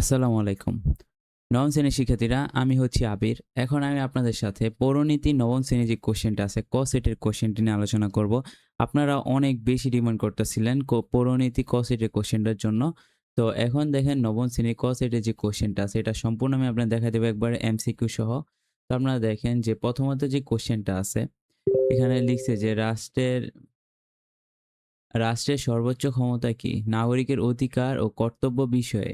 আসসালামু আলাইকুম। নবম শ্রেণীর শিক্ষার্থীরা, আমি হচ্ছি আবির। এখন আমি আপনাদের সাথে পৌরনীতি নবম শ্রেণীর যে কোশ্চেনটা আছে, ক সেটের কোশ্চেনটি নিয়ে আলোচনা করব। আপনারা অনেক বেশি ডিমান্ড করতেছিলেন পৌরনীতি ক সেটের কোশ্চেনটার জন্য। তো এখন দেখেন নবম শ্রেণীর ক সেটের যে কোশ্চেনটা আছে, এটা সম্পূর্ণ আমি আপনাদের দেখাই দেব একবারে এমসিকিউ সহ। তো আপনারা দেখেন যে প্রথমত যে কোশ্চেনটা আছে, এখানে লিখছে যে রাষ্ট্রের সর্বোচ্চ ক্ষমতা কি? নাগরিকের অধিকার ও কর্তব্য বিষয়ে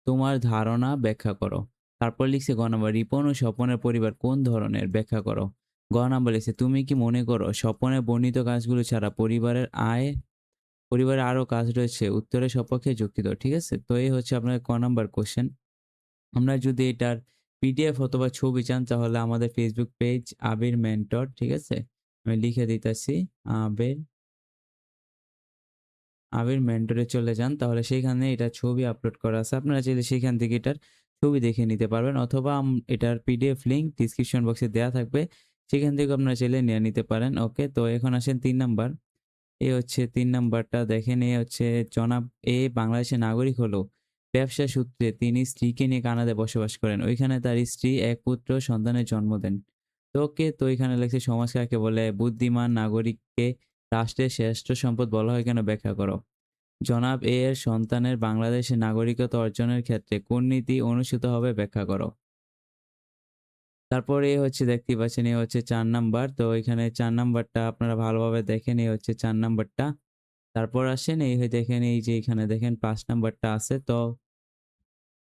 তোমার ধারণা ব্যাখ্যা করো। তারপর লিখছে গ নাম্বার, রিপন ও স্বপনের পরিবার কোন ধরনের? ব্যাখ্যা করো। গ নাম্বার লিখছে, তুমি কি মনে করো স্বপনের বর্ণিত কাজগুলো ছাড়া পরিবারের আরো কাজ রয়েছে? উত্তরের সপক্ষে যুক্তি দাও। ঠিক আছে? তো এই হচ্ছে আপনার ক নাম্বার কোশ্চেন। আমরা যদি এটার পিডিএফ অথবা ছবি চান তাহলে আমাদের ফেসবুক পেজ আবির মেন্টর, ঠিক আছে? আমি লিখে দিতেছি, আবির মেন্টরে চলে যান, তাহলে সেখানে এটার ছবি আপলোড করা আছে। আপনারা চাইলে সেখান থেকে এটার ছবি দেখে নিতে পারবেন, অথবা এটার পিডিএফ লিঙ্ক ডিসক্রিপশন বক্সে দেওয়া থাকবে, সেখান থেকে আপনারা চাইলে নিয়ে নিতে পারেন। ওকে, তো এখন আসেন ৩ নাম্বার। এই হচ্ছে ৩ নাম্বারটা দেখেন, এই হচ্ছে জনাব এ বাংলাদেশের নাগরিক হলেও ব্যবসা সূত্রে তিনি স্ত্রীকে নিয়ে কানাডায় বসবাস করেন। ওইখানে তার স্ত্রী এক পুত্র সন্তানের জন্ম দেন। তো ওকে, তো এখানে লেখছে সমাজ কাকে বলে? বুদ্ধিমান নাগরিককে রাষ্ট্রের শ্রেষ্ঠ সম্পদ বলা হয় কেন? ব্যাখ্যা করো। জনাব এ এর সন্তানের বাংলাদেশে নাগরিকত্ব অর্জনের ক্ষেত্রে কোন নীতি অনুসৃত হবে? ব্যাখ্যা করো। তারপরে এ হচ্ছে দেখতেই পাচ্ছেন, এ হচ্ছে ৪ নাম্বার। তো এখানে ৪ নাম্বারটা আপনারা ভালোভাবে দেখেন, এই হচ্ছে ৪ নাম্বারটা। তারপর আসেন এই দেখেন, এই যে এখানে দেখেন ৫ নাম্বারটা আছে। তো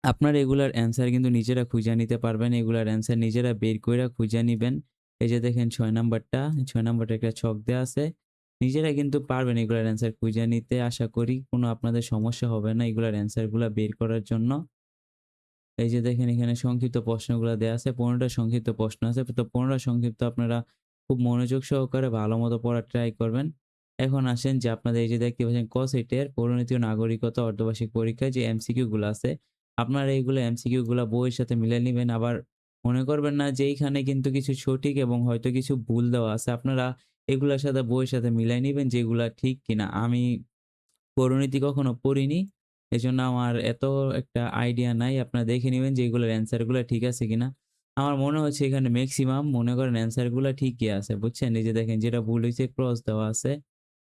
আপনারা এগুলার অ্যান্সার কিন্তু নিজেরা খুঁজে নিতে পারবেন। এগুলার অ্যান্সার নিজেরা বের কইরা খুঁজে নিবেন। এই যে দেখেন ৬ নাম্বারটা, ৬ নাম্বারটা একটা ছক দেয়া আছে। নিজেরা কিন্তু পারবেন এগুলার অ্যান্সার খুঁজে নিতে। আশা করি কোনো আপনাদের সমস্যা হবে না এগুলার অ্যান্সার গুলা বের করার জন্য। এই যে দেখেন এখানে সংক্ষিপ্ত প্রশ্নগুলা দেয়া আছে। ১৫ টা সংক্ষিপ্ত প্রশ্ন আছে। তো ১৫ টা সংক্ষিপ্ত আপনারা খুব মনোযোগ সহকারে ভালোমতো পড়ার ট্রাই করবেন। এখন আসেন যে আপনাদের এই যে দেখতে পাচ্ছেন ক সেটের পরিণতি ও নাগরিকতা অর্ধবার্ষিক পরীক্ষায় যে এমসিকিউ গুলা আছে, আপনারা এইগুলো এমসিকিউ গুলা বইয়ের সাথে মিলায় নিবেন। আবার মনে করবেন না যে এইখানে কিন্তু কিছু সঠিক এবং হয়তো কিছু ভুল দেওয়া আছে। আপনারা এগুলার সাথে বইয়ের সাথে মিলায় নিবেন যে এগুলা ঠিক কিনা। আমি পরিণতি কখনো পড়িনি। এজন্য আমার এত একটা আইডিয়া নাই। আপনারা দেখে নিবেন যে এগুলোর অ্যান্সার গুলা ঠিক আছে কিনা। আমার মনে হচ্ছে এখানে মেক্সিমাম মনে করেন অ্যান্সার গুলা ঠিকই আছে। বুঝছেন? এই যে দেখেন যেটা ভুল হইছে ক্রস দেওয়া আছে।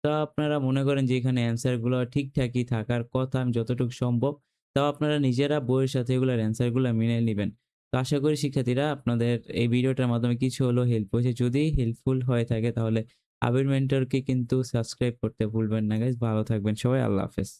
তো আপনারা মনে করেন যে এখানে অ্যান্সার গুলো ঠিকঠাকই থাকার কথা, আমি যতটুকু সম্ভব। তাও আপনারা নিজেরা বইয়ের সাথে এগুলার অ্যান্সার গুলা মিলায় নিবেন। তো আশা করি শিক্ষার্থীরা আপনাদের এই ভিডিওটার মাধ্যমে কিছু হলেও হেল্প হয়েছে। যদি হেল্পফুল হয়ে থাকে তাহলে আবির মেন্টরকে কিন্তু সাবস্ক্রাইব করতে ভুলবেন না গাইস। ভালো থাকবেন সবাই। আল্লাহ হাফেজ।